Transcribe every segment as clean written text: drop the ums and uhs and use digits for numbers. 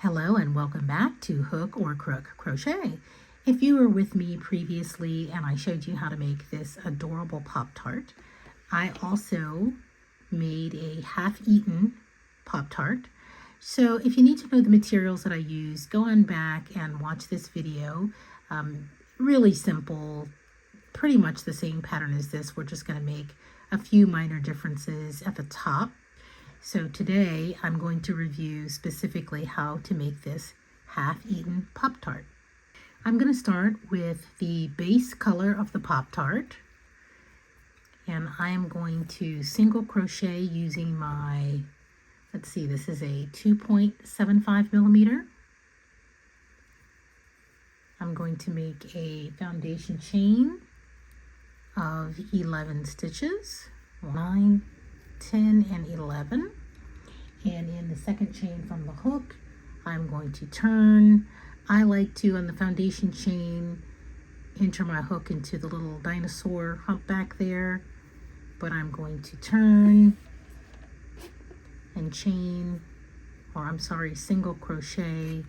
Hello and welcome back to Hook or Crook Crochet. If you were with me previously and I showed you how to make this adorable Pop-Tart, I also made a half-eaten Pop-Tart. So if you need to know the materials that I use, go on back and watch this video. Really simple, pretty much the same pattern as this. We're just going to make a few minor differences at the top. So today I'm going to review specifically how to make this half-eaten Pop-Tart. I'm going to start with the base color of the Pop-Tart, and I am going to single crochet using my, let's see, this is a 2.75 millimeter. I'm going to make a foundation chain of 11 stitches, 9, 10 and 11, and in the second chain from the hook I'm going to turn. I like to, on the foundation chain, enter my hook into the little dinosaur humpback there, but I'm going to turn and chain, or I'm sorry, single crochet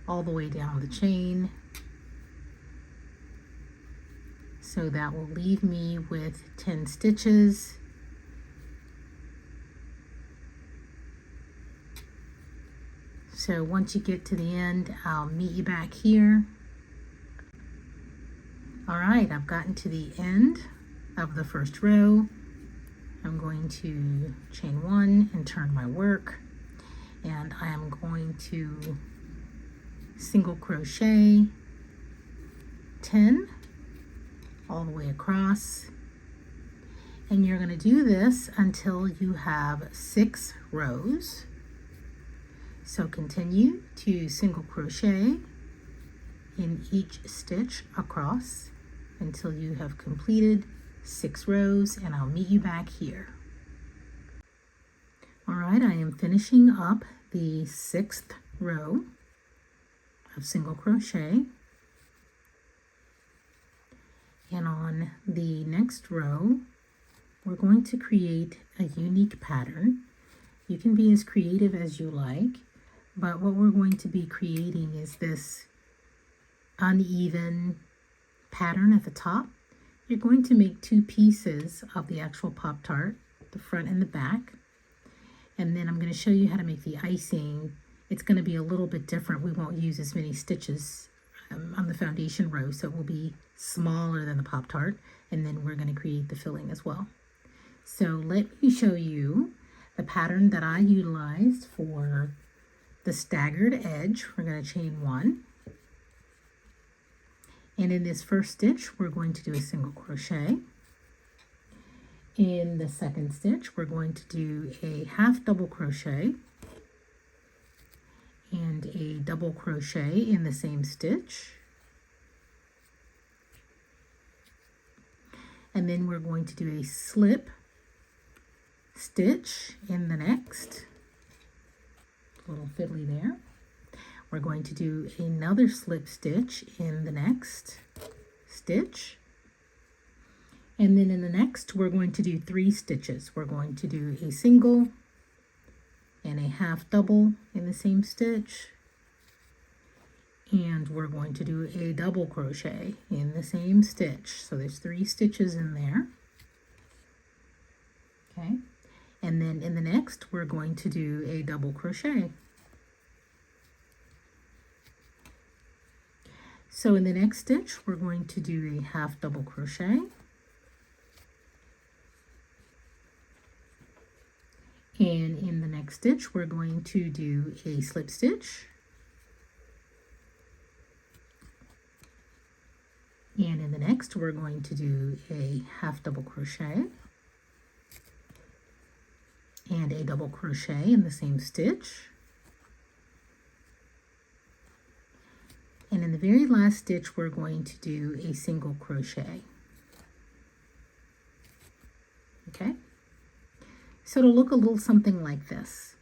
all the way down the chain. So that will leave me with 10 stitches. So once you get to the end, I'll meet you back here. All right, I've gotten to the end of the first row. I'm going to chain 1 and turn my work, and I am going to single crochet 10 all the way across. And you're going to do this until you have 6 rows. So continue to single crochet in each stitch across until you have completed 6 rows, and I'll meet you back here. All right, I am finishing up the 6th row of single crochet, and on the next row we're going to create a unique pattern. You can be as creative as you like, but what we're going to be creating is this uneven pattern at the top. You're going to make 2 pieces of the actual Pop-Tart, the front and the back. And then I'm going to show you how to make the icing. It's going to be a little bit different. We won't use as many stitches on the foundation row, so it will be smaller than the Pop-Tart. And then we're going to create the filling as well. So let me show you the pattern that I utilized for the staggered edge. We're going to chain 1, and in this first stitch we're going to do a single crochet. In the second stitch we're going to do a half double crochet and a double crochet in the same stitch, and then we're going to do a slip stitch in the next. Little fiddly there. We're going to do another slip stitch in the next stitch, and then in the next we're going to do 3 stitches. We're going to do a single and a half double in the same stitch, and we're going to do a double crochet in the same stitch. So there's 3 stitches in there. Okay. And then in the next, we're going to do a double crochet. So in the next stitch, we're going to do a half double crochet. And in the next stitch, we're going to do a slip stitch. And in the next, we're going to do a half double crochet and a double crochet in the same stitch. And in the very last stitch, we're going to do a single crochet. Okay? So it'll look a little something like this.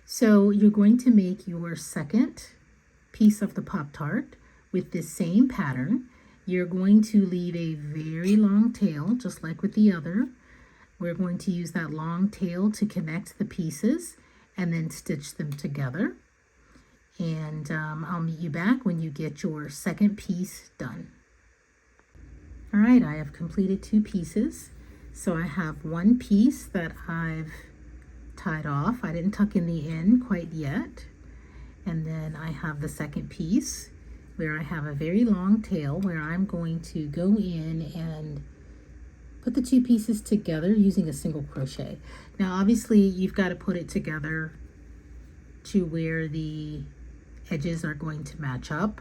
So you're going to make your second piece of the Pop-Tart with this same pattern. You're going to leave a very long tail, just like with the other. We're going to use that long tail to connect the pieces and then stitch them together. and I'll meet you back when you get your second piece done. All right, I have completed 2 pieces. So I have one piece that I've tied off. I didn't tuck in the end quite yet. And then I have the second piece where I have a very long tail where I'm going to go in and put the 2 pieces together using a single crochet. Now obviously you've got to put it together to where the edges are going to match up.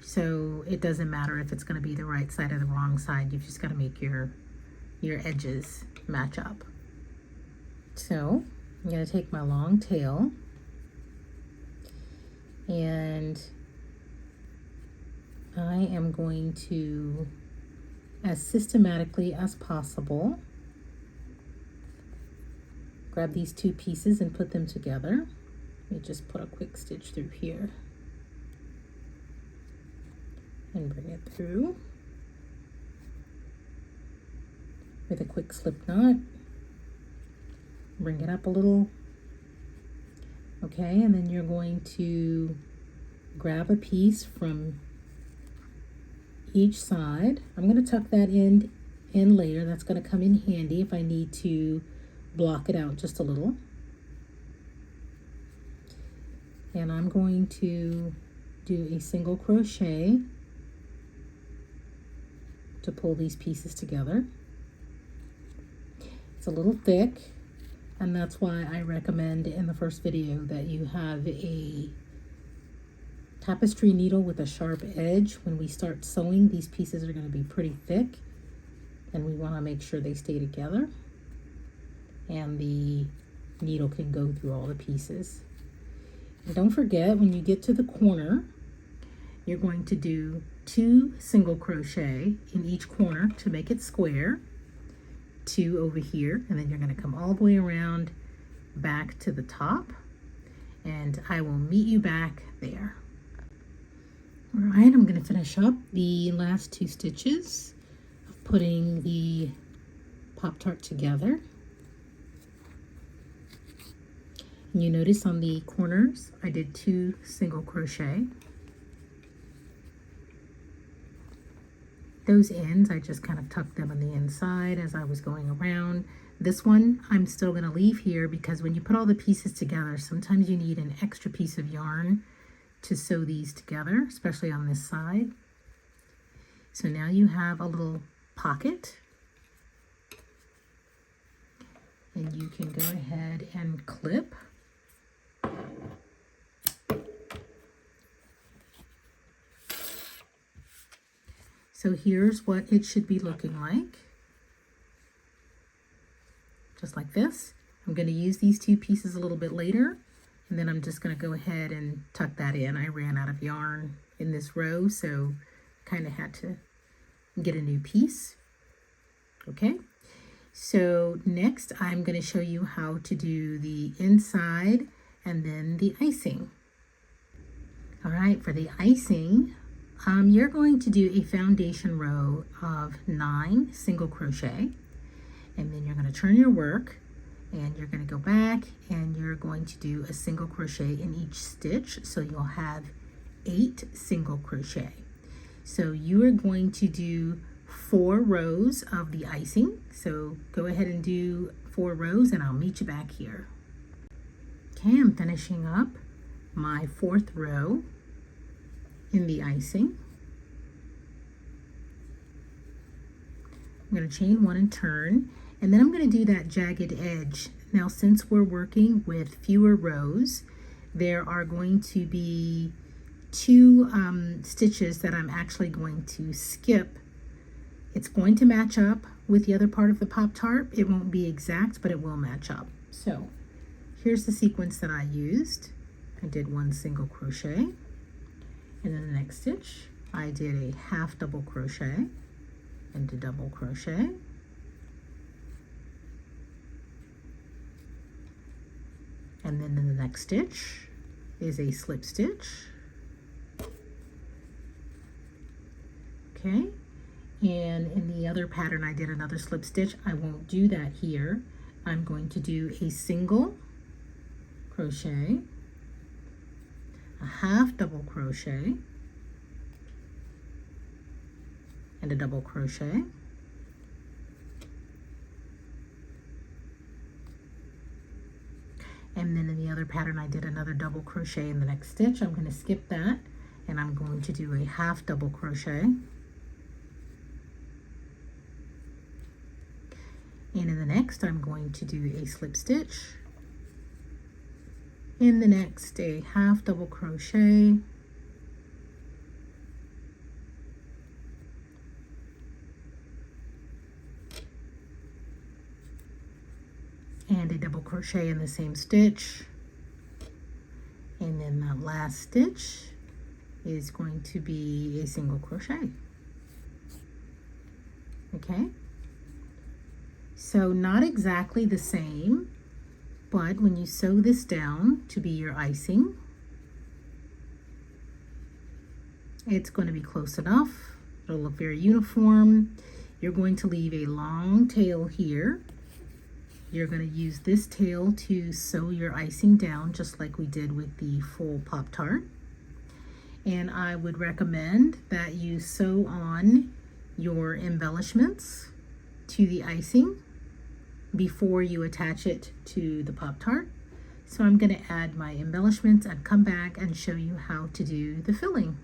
So it doesn't matter if it's going to be the right side or the wrong side. You've just got to make your edges match up. So I'm going to take my long tail and I am going to, as systematically as possible, grab these 2 pieces and put them together. Let me just put a quick stitch through here and bring it through with a quick slip knot. Bring it up a little. Okay, and then you're going to grab a piece from each side. I'm going to tuck that in later. That's going to come in handy if I need to block it out just a little. And I'm going to do a single crochet to pull these pieces together. It's a little thick, and that's why I recommend in the first video that you have a tapestry needle with a sharp edge. When we start sewing, these pieces are going to be pretty thick, and we want to make sure they stay together and the needle can go through all the pieces. And don't forget, when you get to the corner, you're going to do 2 single crochet in each corner to make it square, 2 over here, and then you're going to come all the way around back to the top, and I will meet you back there. All right, I'm going to finish up the last 2 stitches of putting the Pop Tart together. And you notice on the corners I did 2 single crochet. Those ends, I just kind of tucked them on the inside as I was going around. This one I'm still going to leave here because when you put all the pieces together, sometimes you need an extra piece of yarn to sew these together, especially on this side. So now you have a little pocket, and you can go ahead and clip. So here's what it should be looking like. Just like this. I'm going to use these 2 pieces a little bit later, and then I'm just going to go ahead and tuck that in. I ran out of yarn in this row, so kind of had to get a new piece. Okay, so next I'm going to show you how to do the inside and then the icing. All right, for the icing, you're going to do a foundation row of 9 single crochet, and then you're going to turn your work and you're going to go back and you're going to do a single crochet in each stitch, so you'll have 8 single crochet. So you are going to do 4 rows of the icing. So go ahead and do 4 rows and I'll meet you back here. Okay, I'm finishing up my 4th row in the icing. I'm going to chain 1 and turn, and then I'm going to do that jagged edge. Now, since we're working with fewer rows, there are going to be 2 stitches that I'm actually going to skip. It's going to match up with the other part of the Pop Tart. It won't be exact, but it will match up. So here's the sequence that I used. I did 1 single crochet, and in the next stitch I did a half double crochet into double crochet, and then in the next stitch is a slip stitch. Okay, and in the other pattern I did another slip stitch. I won't do that here. I'm going to do a single crochet, a half double crochet, and a double crochet. And then in the other pattern I did another double crochet in the next stitch. I'm going to skip that and I'm going to do a half double crochet. And in the next I'm going to do a slip stitch. In the next a half double crochet. And a double crochet in the same stitch, and then that last stitch is going to be a single crochet. Okay, so not exactly the same, but when you sew this down to be your icing, it's going to be close enough. It'll look very uniform. You're going to leave a long tail here. You're going to use this tail to sew your icing down just like we did with the full Pop-Tart. And I would recommend that you sew on your embellishments to the icing before you attach it to the Pop-Tart. So I'm going to add my embellishments and come back and show you how to do the filling.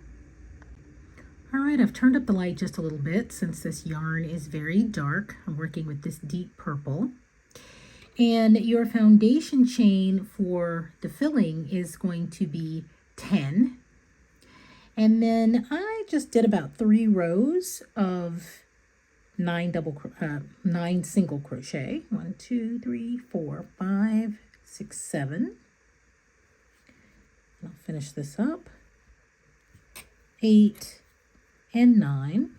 All right, I've turned up the light just a little bit since this yarn is very dark. I'm working with this deep purple. And your foundation chain for the filling is going to be 10. And then I just did about 3 rows of 9 single crochet. 1, 2, 3, 4, 5, 6, 7. I'll finish this up. 8 and 9.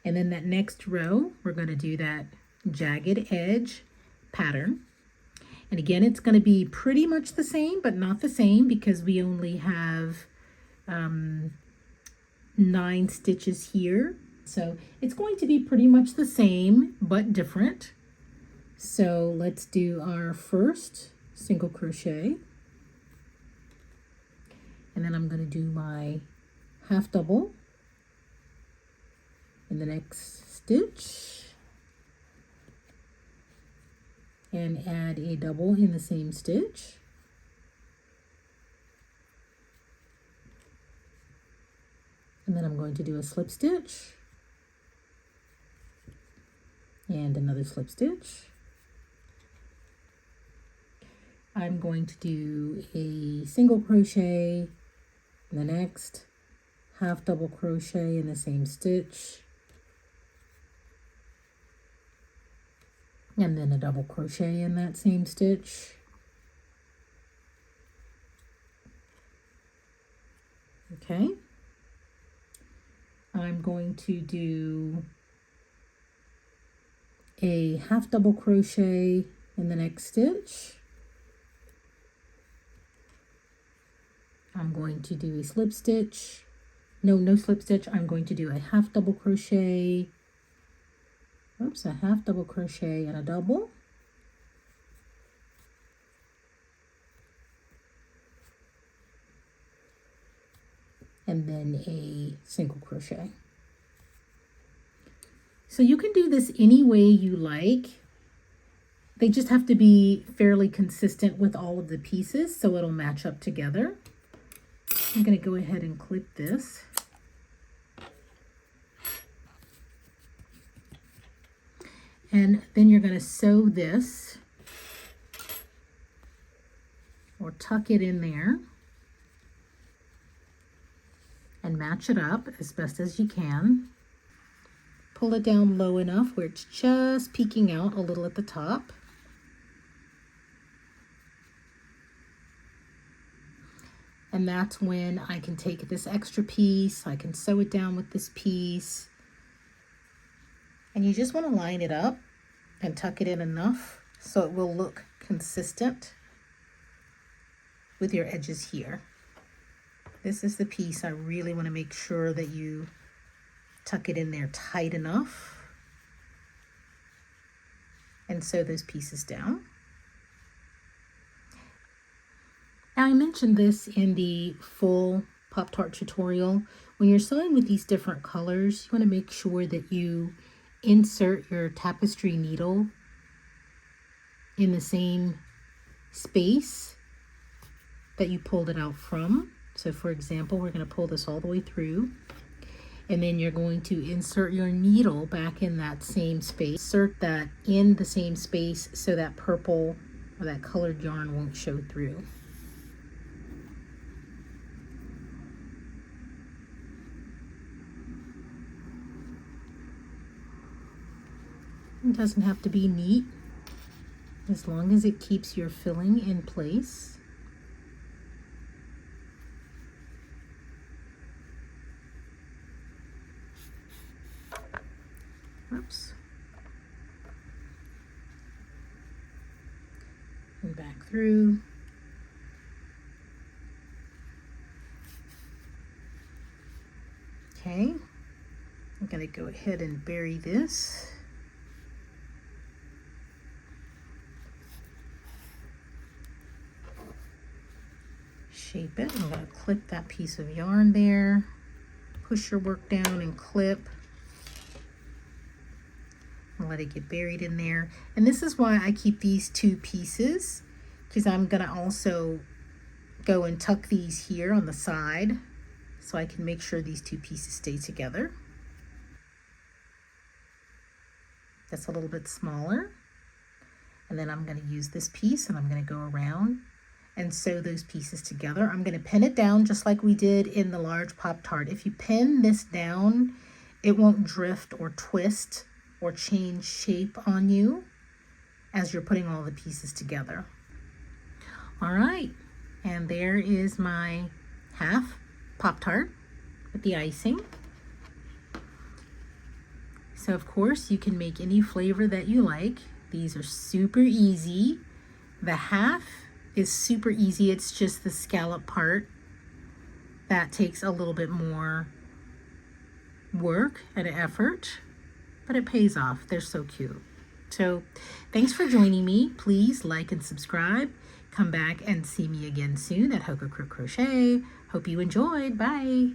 And then that next row, we're going to do that jagged edge pattern. And again, it's going to be pretty much the same, but not the same because we only have 9 stitches here. So it's going to be pretty much the same, but different. So let's do our first single crochet. And then I'm going to do my half double in the next stitch. And add a double in the same stitch. And then I'm going to do a slip stitch and another slip stitch. I'm going to do a single crochet in the next, half double crochet in the same stitch, and then a double crochet in that same stitch. Okay. I'm going to do a half double crochet in the next stitch. I'm going to do a slip stitch. No slip stitch. I'm going to do a half double crochet. Oops, a half double crochet and a double. And then a single crochet. So you can do this any way you like. They just have to be fairly consistent with all of the pieces so it'll match up together. I'm going to go ahead and clip this. And then you're going to sew this or tuck it in there and match it up as best as you can. Pull it down low enough where it's just peeking out a little at the top. And that's when I can take this extra piece, I can sew it down with this piece. And you just want to line it up and tuck it in enough so it will look consistent with your edges here. This is the piece I really want to make sure that you tuck it in there tight enough and sew those pieces down. Now, I mentioned this in the full Pop Tart tutorial. When you're sewing with these different colors, you want to make sure that you insert your tapestry needle in the same space that you pulled it out from. So for example, we're going to pull this all the way through, and then you're going to insert your needle back in that same space. Insert that in the same space so that purple or that colored yarn won't show through. It doesn't have to be neat, as long as it keeps your filling in place. Oops. And back through. Okay, I'm going to go ahead and bury this. Shape it. I'm going to clip that piece of yarn there. Push your work down and clip. And let it get buried in there. And this is why I keep these two pieces, because I'm going to also go and tuck these here on the side so I can make sure these two pieces stay together. That's a little bit smaller. And then I'm going to use this piece and I'm going to go around and sew those pieces together. I'm going to pin it down just like we did in the large Pop Tart. If you pin this down, it won't drift or twist or change shape on you as you're putting all the pieces together. All right, and there is my half Pop Tart with the icing. So of course you can make any flavor that you like. These are super easy. The half is super easy. It's just the scallop part that takes a little bit more work and effort, but it pays off. They're so cute. So thanks for joining me. Please like and subscribe. Come back and see me again soon at Hook or Crook Crochet. Hope you enjoyed. Bye.